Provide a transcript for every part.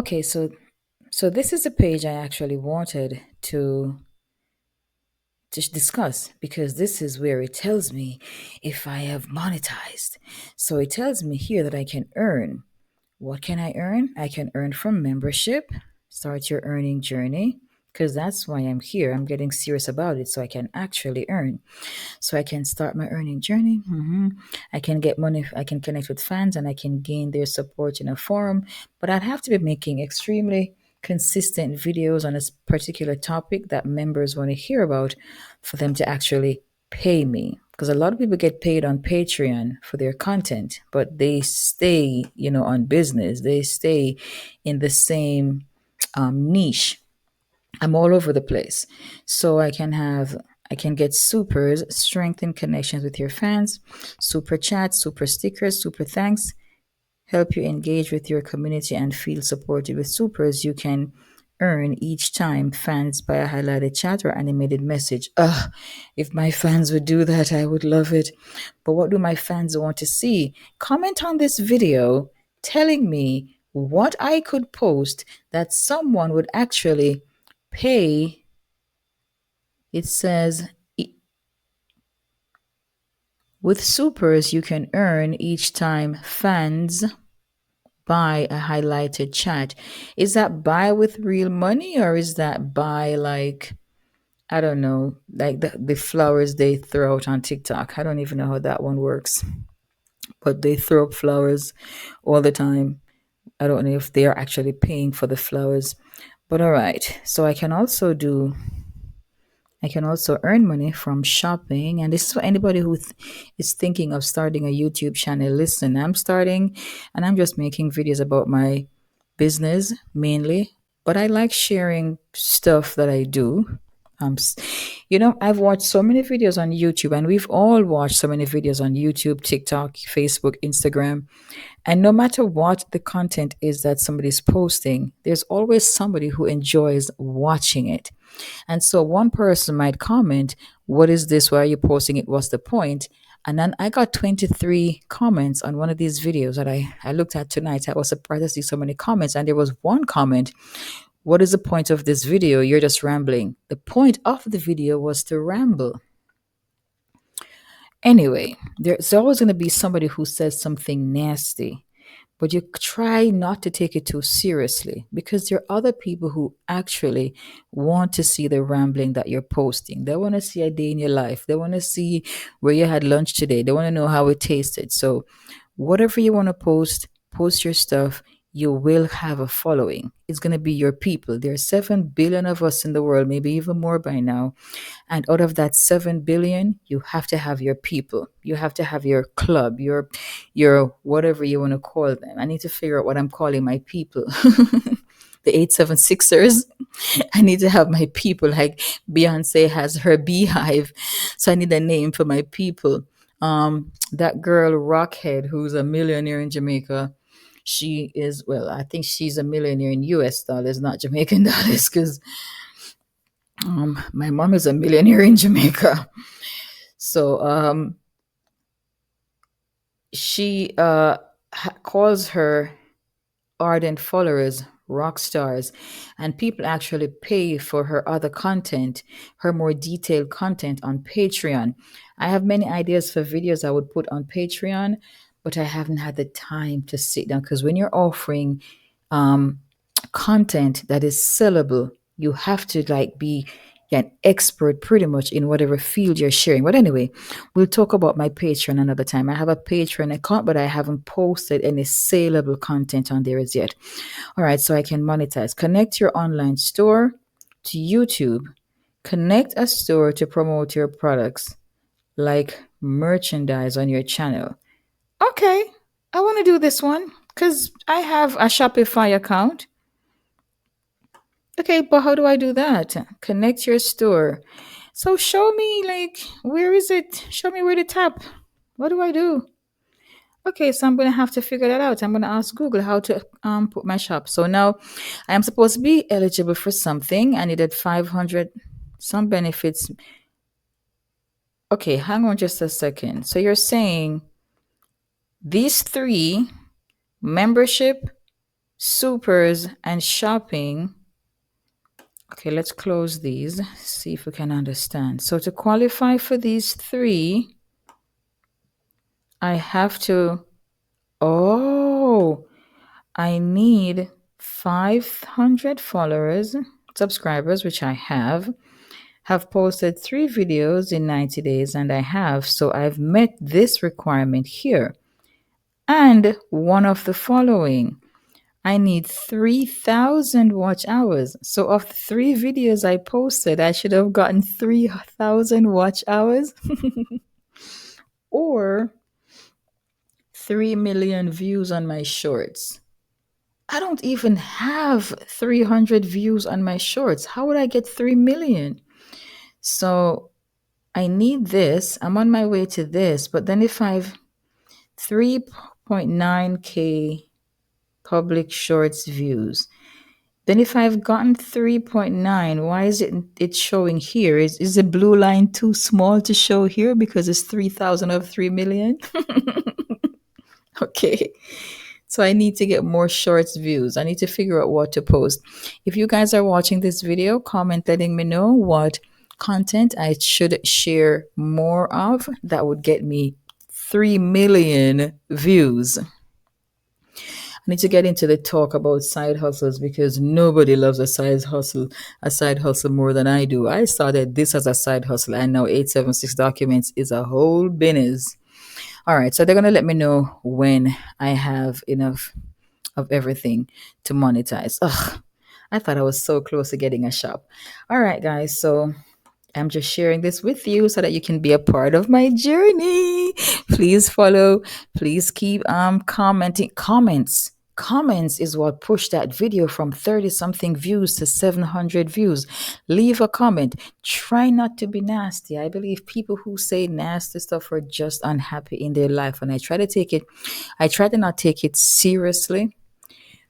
Okay, so this is a page I actually wanted to discuss because this is where it tells me if I have monetized. So it tells me here that I can earn. What can I earn? I can earn from membership. Start your earning journey because that's why I'm here. I'm getting serious about it so I can actually earn. So I can start my earning journey. I can get money. I can connect with fans and I can gain their support in a forum. But I'd have to be making extremely consistent videos on a particular topic that members want to hear about for them to actually pay me. Because a lot of people get paid on Patreon for their content, but they stay, on business. They stay in the same niche. I'm all over the place. So I can get supers, strengthen connections with your fans, super chats, super stickers, super thanks, help you engage with your community and feel supported with supers. You can earn each time fans buy a highlighted chat or animated message. Ugh, if my fans would do that, I would love it. But what do my fans want to see? Comment on this video telling me what I could post that someone would actually pay. It says with supers, you can earn each time fans buy a highlighted chat. Is that buy with real money or is that buy like, I don't know, like the flowers they throw out on TikTok? I don't even know how that one works, but they throw up flowers all the time. I don't know if they are actually paying for the flowers. But all right. So I can also earn money from shopping. And this is for anybody who is thinking of starting a YouTube channel. Listen, I'm starting and I'm just making videos about my business mainly, but I like sharing stuff that I do. I've watched so many videos on YouTube, and we've all watched so many videos on YouTube, TikTok, Facebook, Instagram. And no matter what the content is that somebody's posting, there's always somebody who enjoys watching it. And so one person might comment, "What is this? Why are you posting it? What's the point?" And then I got 23 comments on one of these videos that I looked at tonight. I was surprised to see so many comments. And there was one comment, "What is the point of this video? You're just rambling." The point of the video was to ramble. Anyway, there's always going to be somebody who says something nasty, but you try not to take it too seriously because there are other people who actually want to see the rambling that you're posting. They want to see a day in your life. They want to see where you had lunch today. They want to know how it tasted. So, whatever you want to post, post your stuff. You will have a following. It's going to be your people. There are 7 billion of us in the world, maybe even more by now. And out of that 7 billion, you have to have your people. You have to have your club, your whatever you want to call them. I need to figure out what I'm calling my people. The 876ers. I need to have my people like Beyonce has her beehive. So I need a name for my people. That girl Rockhead, who's a millionaire in Jamaica, she is, well, I think she's a millionaire in US dollars, not Jamaican dollars, because my mom is a millionaire in Jamaica. So she calls her ardent followers rock stars, and people actually pay for her other content, her more detailed content on Patreon. I have many ideas for videos I would put on Patreon, but I haven't had the time to sit down because when you're offering um, content that is sellable, you have to like be an expert pretty much in whatever field you're sharing. But anyway, we'll talk about my Patreon another time. I have a Patreon account, but I haven't posted any saleable content on there as yet. All right, so I can monetize. Connect your online store to YouTube. Connect a store to promote your products like merchandise on your channel. Okay, I want to do this one because I have a Shopify account. Okay, but how do I do that? Connect your store. So show me, like, where is it? Show me where to tap. What do I do? Okay, so I'm gonna have to figure that out. I'm gonna ask Google how to put my shop. So now I am supposed to be eligible for something. I needed 500 some benefits. Okay, hang on just a second. So you're saying these three, membership, supers, and shopping. Okay, let's close these, see if we can understand. So, to qualify for these three, I have to, oh, I need 500 followers, subscribers, which I have posted three videos in 90 days, and I have. So, I've met this requirement here. And one of the following. I need 3,000 watch hours. So, of the three videos I posted, I should have gotten 3,000 watch hours or 3 million views on my shorts. I don't even have 300 views on my shorts. How would I get 3 million? So, I need this. I'm on my way to this. But then, if I've 3.9K public shorts views, then if I've gotten 3.9, why is it showing here? Is the blue line too small to show here because it's 3,000 of 3 million? Okay. So I need to get more shorts views. I need to figure out what to post. If you guys are watching this video, comment letting me know what content I should share more of that would get me 3 million views. I need to get into the talk about side hustles because nobody loves a side hustle more than I do. I started this as a side hustle and now 876 documents is a whole business. All right, so they're gonna let me know when I have enough of everything to monetize. Ugh, I thought I was so close to getting a shop. All right, guys, so I'm just sharing this with you so that you can be a part of my journey. Please follow. Please keep commenting. Comments is what pushed that video from 30 something views to 700 views. Leave a comment. Try not to be nasty. I believe people who say nasty stuff are just unhappy in their life. And I try to not take it seriously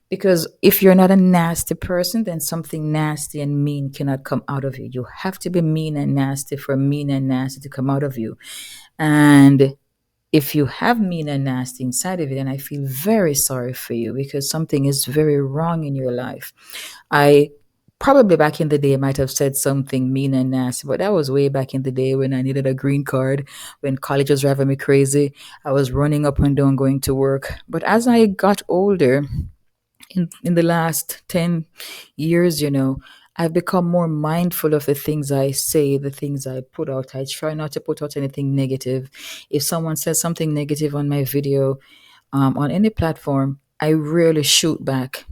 because if you're not a nasty person, then something nasty and mean cannot come out of you. You have to be mean and nasty for mean and nasty to come out of you. And if you have mean and nasty inside of it, then I feel very sorry for you because something is very wrong in your life. I probably back in the day might have said something mean and nasty, but that was way back in the day when I needed a green card, when college was driving me crazy. I was running up and down going to work. But as I got older, in the last 10 years, I've become more mindful of the things I say, the things I put out. I try not to put out anything negative. If someone says something negative on my video, on any platform, I rarely shoot back.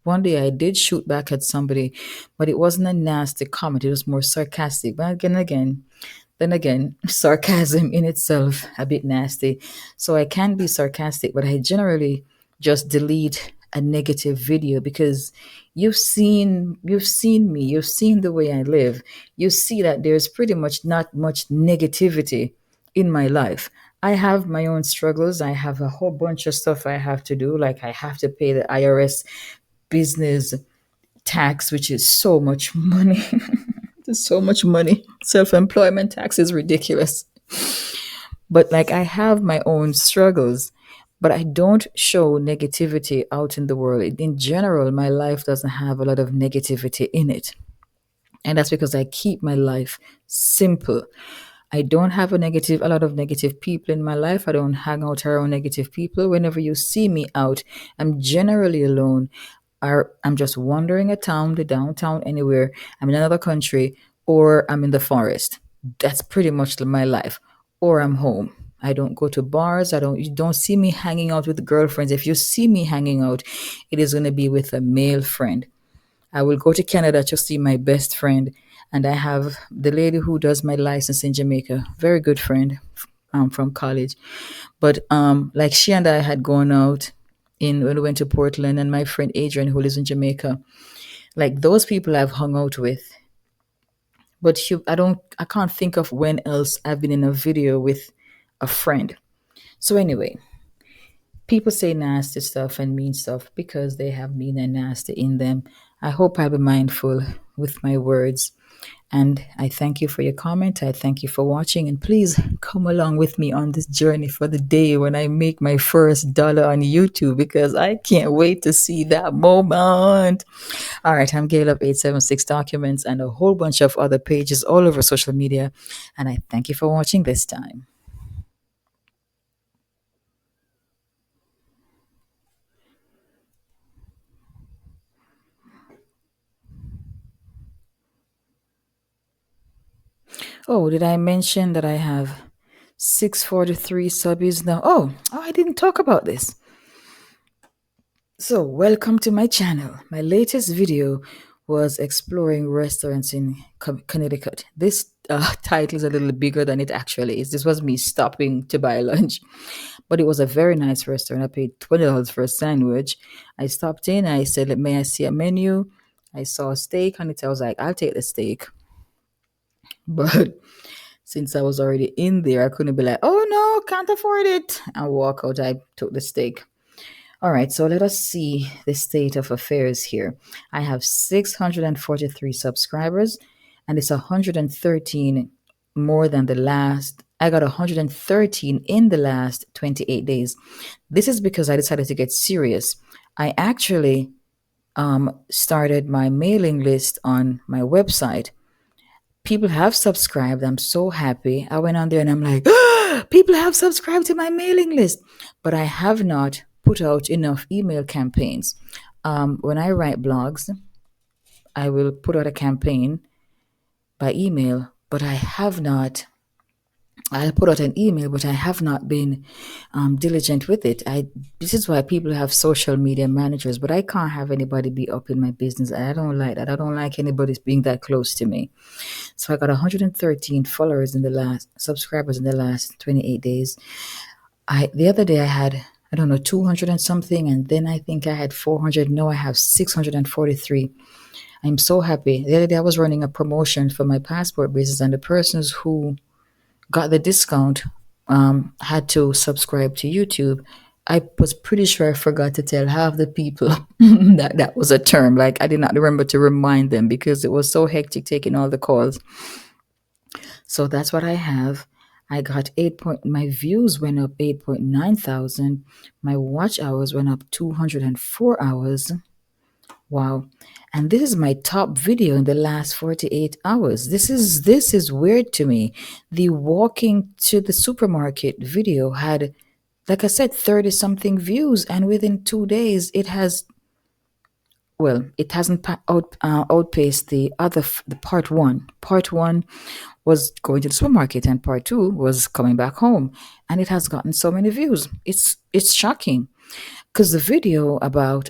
One day I did shoot back at somebody, but it wasn't a nasty comment. It was more sarcastic. But then again, sarcasm in itself a bit nasty. So I can be sarcastic, but I generally just delete a negative video because you've seen me, you've seen the way I live. You see that there's pretty much not much negativity in my life. I have my own struggles. I have a whole bunch of stuff I have to do. Like I have to pay the IRS business tax, which is so much money. There's so much money. Self employment tax is ridiculous. But like I have my own struggles, but I don't show negativity out in the world. In general, my life doesn't have a lot of negativity in it. And that's because I keep my life simple. I don't have a lot of negative people in my life. I don't hang out around negative people. Whenever you see me out, I'm generally alone. Or I'm just wandering a town, the downtown, anywhere. I'm in another country, or I'm in the forest. That's pretty much my life. Or I'm home. I don't go to bars. You don't see me hanging out with girlfriends. If you see me hanging out, it is going to be with a male friend. I will go to Canada to see my best friend, and I have the lady who does my license in Jamaica, very good friend from college. But like she and I had gone out in when we went to Portland, and my friend Adrian who lives in Jamaica, like those people I've hung out with. But I can't think of when else I've been in a video with a friend. So anyway, people say nasty stuff and mean stuff because they have mean and nasty in them. I hope I'll be mindful with my words And I thank you for your comment. I thank you for watching. And please come along with me on this journey for the day when I make my first dollar on YouTube, because I can't wait to see that moment. All right, I'm Gail of 876 Documents and a whole bunch of other pages all over social media. And I thank you for watching this time. Oh, did I mention that I have 643 subbies now? Oh, I didn't talk about this. So, welcome to my channel. My latest video was exploring restaurants in Connecticut. This title is a little bigger than it actually is. This was me stopping to buy lunch, but it was a very nice restaurant. I paid $20 for a sandwich. I stopped in. I said, "May I see a menu?" I saw a steak on it. I was like, "I'll take the steak." But since I was already in there, I couldn't be like, "Oh no, can't afford it," and walk out. I took the steak. All right, so let us see the state of affairs here. I have 643 subscribers, and it's 113 more than the last. I got 113 in the last 28 days. This is because I decided to get serious. I actually started my mailing list on my website. People have subscribed. I'm so happy. I went on there and I'm like, people have subscribed to my mailing list, but I have not put out enough email campaigns. When I write blogs, I will put out a campaign by email, but I have not. I'll put out an email, but I have not been diligent with it. This is why people have social media managers, but I can't have anybody be up in my business. I don't like that. I don't like anybody being that close to me. So I got 113 followers in the last subscribers in the last 28 days. The other day I had, I don't know, 200 and something, and then I think I had 400. No, I have 643. I'm so happy. The other day I was running a promotion for my passport business, and the persons who got the discount had to subscribe to YouTube. I was pretty sure I forgot to tell half the people that that was a term. Like I did not remember to remind them because it was so hectic taking all the calls. So that's what I have. I got my views went up 8.9 thousand. My watch hours went up 204 hours. Wow. And this is my top video in the last 48 hours. This is weird to me. The walking to the supermarket video had, like I said, 30 something views, and within 2 days it has, well, it hasn't outpaced the other the part one. Part one was going to the supermarket, and part two was coming back home, and it has gotten so many views. It's shocking, because the video about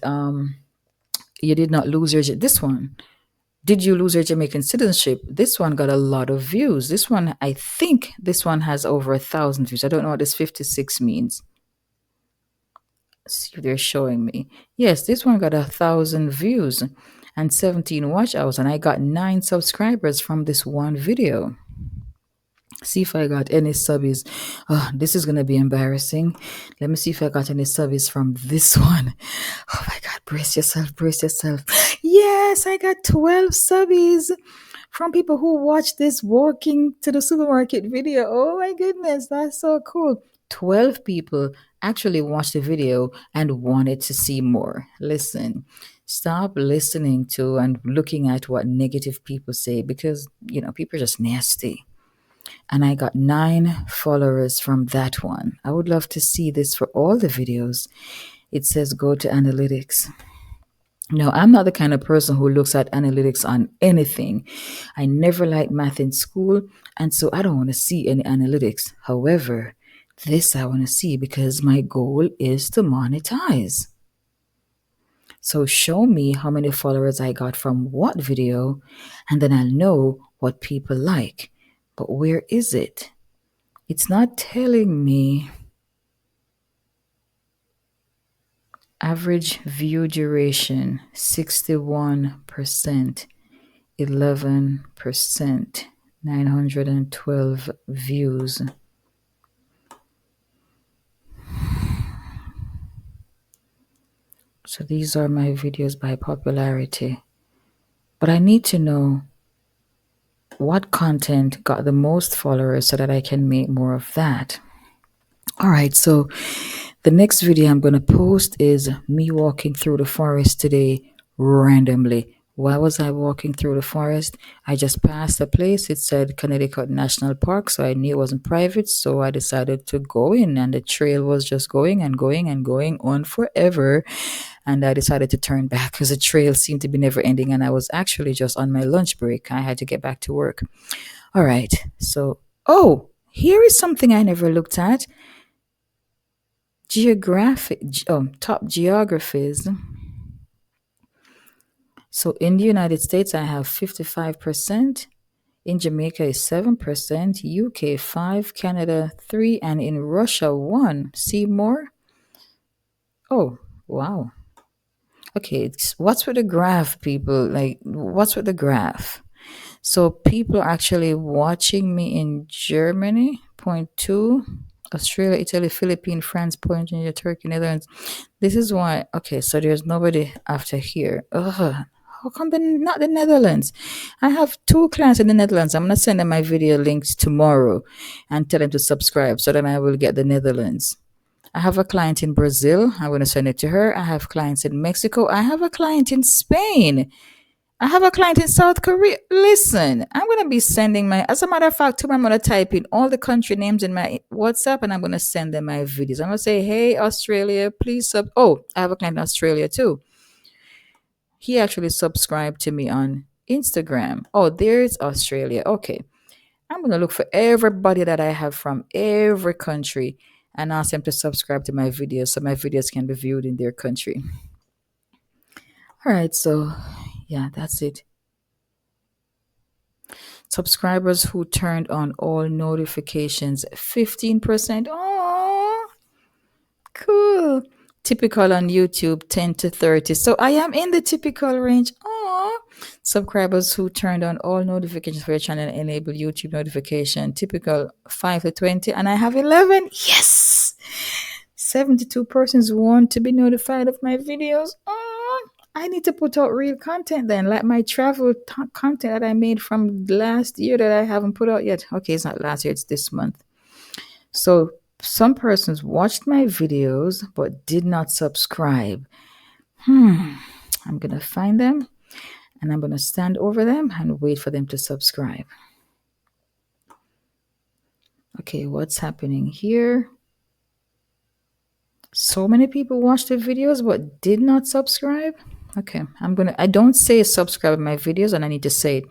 you did not lose your this one, did you lose your Jamaican citizenship? This one got a lot of views. This one, I think this one has over 1,000 views. I don't know what this 56 means. See, they're showing me. Yes, this one got 1,000 views and 17 watch hours, and I got 9 subscribers from this one video. See if I got any subbies. Oh, this is gonna be embarrassing. Let me see if I got any subbies from this one. Oh my god, brace yourself, brace yourself. Yes, I got 12 subbies from people who watched this walking to the supermarket video. Oh my goodness, that's so cool. 12 people actually watched the video and wanted to see more. Listen, stop listening to and looking at what negative people say, because people are just nasty. And I got 9 followers from that one. I would love to see this for all the videos. It says go to analytics. No, I'm not the kind of person who looks at analytics on anything. I never liked math in school, and so I don't want to see any analytics. However, this I want to see because my goal is to monetize. So show me how many followers I got from what video, and then I'll know what people like. But where is it? It's not telling me. Average view duration 61%, 11%, 912 views. So these are my videos by popularity. But I need to know what content got the most followers so that I can make more of that. All right, so the next video I'm going to post is me walking through the forest today randomly. Why was I walking through the forest? I just passed a place. It said Connecticut National Park, so I knew it wasn't private. So I decided to go in, and the trail was just going and going and going on forever. And I decided to turn back because the trail seemed to be never ending. And I was actually just on my lunch break. I had to get back to work. All right, so, oh, here is something I never looked at. Top geographies. So in the United States, I have 55%. In Jamaica is 7%, UK 5, Canada 3, and in Russia 1. See more? Oh, wow. Okay, what's with the graph, people? Like, what's with the graph? So people are actually watching me in Germany, point two, Australia, Italy, Philippines, France, point two, Turkey, Netherlands. This is why. Okay, so there's nobody after here. Ugh. How come not the Netherlands? I have two clients in the Netherlands. I'm gonna send them my video links tomorrow, and tell them to subscribe, so then I will get the Netherlands. I have a client in Brazil. I'm gonna send it to her. I have clients in Mexico. I have a client in Spain. I have a client in South Korea. Listen, I'm going to be sending as a matter of fact, tomorrow I'm going to type in all the country names in my WhatsApp and I'm going to send them my videos. I'm going to say, hey, Australia, please Oh, I have a client in Australia too. He actually subscribed to me on Instagram. Oh, there's Australia. Okay. I'm going to look for everybody that I have from every country and ask them to subscribe to my videos so my videos can be viewed in their country. All right. So, yeah, that's it. Subscribers who turned on all notifications, 15%. Oh, cool. Typical on YouTube, 10 to 30. So I am in the typical range. Oh, subscribers who turned on all notifications for your channel and enable YouTube notification, typical 5 to 20. And I have 11. Yes. 72 persons want to be notified of my videos. Oh, I need to put out real content then, like my travel content that I made from last year that I haven't put out yet. Okay, it's not last year, it's this month. So some persons watched my videos but did not subscribe. I'm going to find them and I'm going to stand over them and wait for them to subscribe. Okay, what's happening here? So many people watched the videos but did not subscribe. Okay, I don't say subscribe to my videos and I need to say it.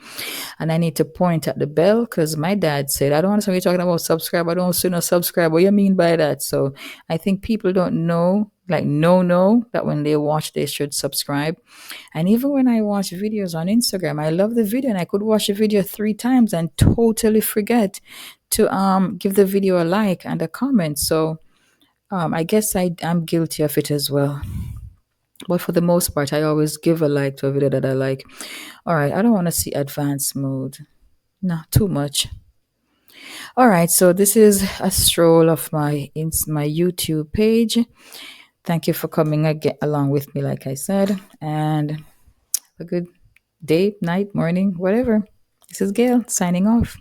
And I need to point at the bell because my dad said, I don't understand what you're talking about subscribe. I don't see no subscribe. What do you mean by that? So I think people don't know, like know that when they watch, they should subscribe. And even when I watch videos on Instagram, I love the video and I could watch a video 3 times and totally forget to give the video a like and a comment. So I guess I'm guilty of it as well. But for the most part, I always give a like to a video that I like. All right, I don't want to see advanced mode. No, too much. All right, so this is a stroll of my YouTube page. Thank you for coming along with me, like I said, and a good day, night, morning, whatever. This is Gail signing off.